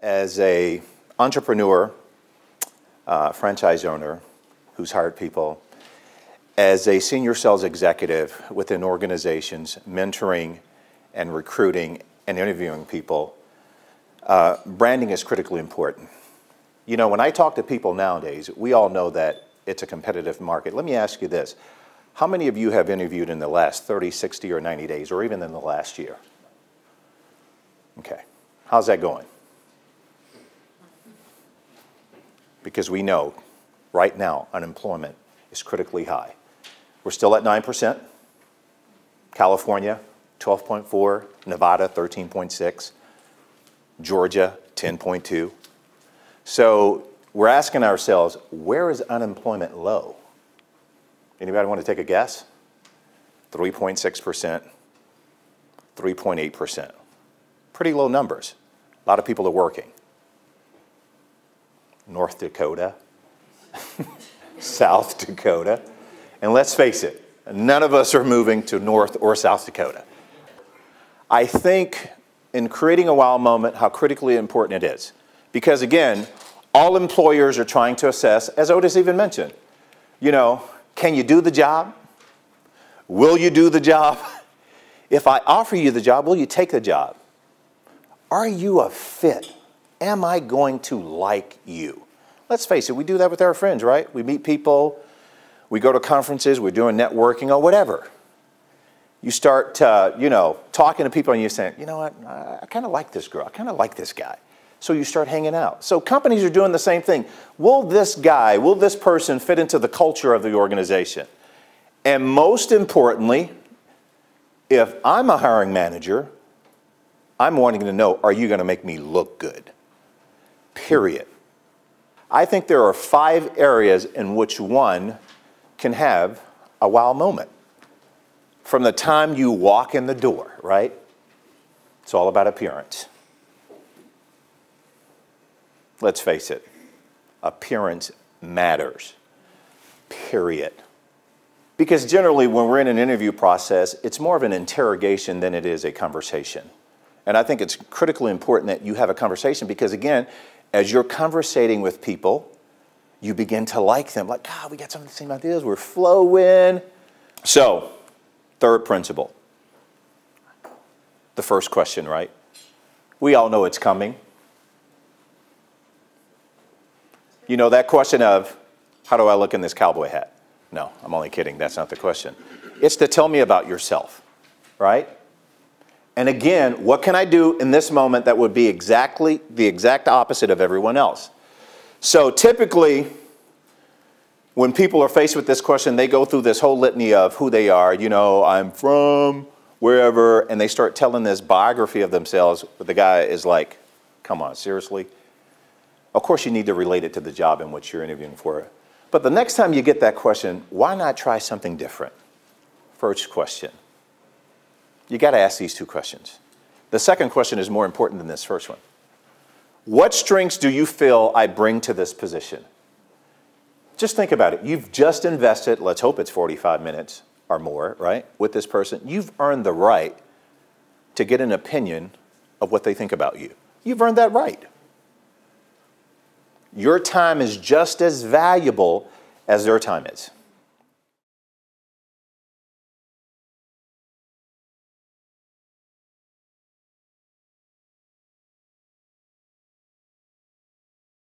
As a entrepreneur, franchise owner who's hired people, as a senior sales executive within organizations, mentoring and recruiting and interviewing people, branding is critically important. You know, when I talk to people nowadays, we all know that it's a competitive market. Let me ask you this. How many of you have interviewed in the last 30, 60, or 90 days, or even in the last year? Okay. How's that going? Because we know right now unemployment is critically high. We're still at 9%. California, 12.4. Nevada, 13.6. Georgia, 10.2. So we're asking ourselves, where is unemployment low? Anybody want to take a guess? 3.6%, 3.8%. Pretty low numbers. A lot of people are working. North Dakota, South Dakota. And let's face it, none of us are moving to North or South Dakota. I think in creating a wow moment, how critically important it is. Because again, all employers are trying to assess, as Otis even mentioned, you know, can you do the job? Will you do the job? If I offer you the job, will you take the job? Are you a fit? Am I going to like you? Let's face it, we do that with our friends, right? We meet people, we go to conferences, we're doing networking or whatever. You start, talking to people and you're saying, you know what, I kind of like this girl, I kind of like this guy. So you start hanging out. So companies are doing the same thing. Will this person fit into the culture of the organization? And most importantly, if I'm a hiring manager, I'm wanting to know, are you going to make me look good? Period. I think there are 5 areas in which one can have a wow moment. From the time you walk in the door, right? It's all about appearance. Let's face it, appearance matters, period. Because generally when we're in an interview process, it's more of an interrogation than it is a conversation. And I think it's critically important that you have a conversation because again, as you're conversating with people, you begin to like them. Like, God, we got some of the same ideas, we're flowing. So, third principle. The first question, right? We all know it's coming. You know that question of, how do I look in this cowboy hat? No, I'm only kidding. That's not the question. It's to tell me about yourself, right? And again, what can I do in this moment that would be exactly the exact opposite of everyone else? So typically, when people are faced with this question, they go through this whole litany of who they are. You know, I'm from wherever, and they start telling this biography of themselves, but the guy is like, come on, seriously? Of course, you need to relate it to the job in which you're interviewing for. But the next time you get that question, why not try something different? First question. You got to ask these 2 questions. The second question is more important than this first one. What strengths do you feel I bring to this position? Just think about it. You've just invested, let's hope it's 45 minutes or more, right, with this person. You've earned the right to get an opinion of what they think about you. You've earned that right. Your time is just as valuable as their time is.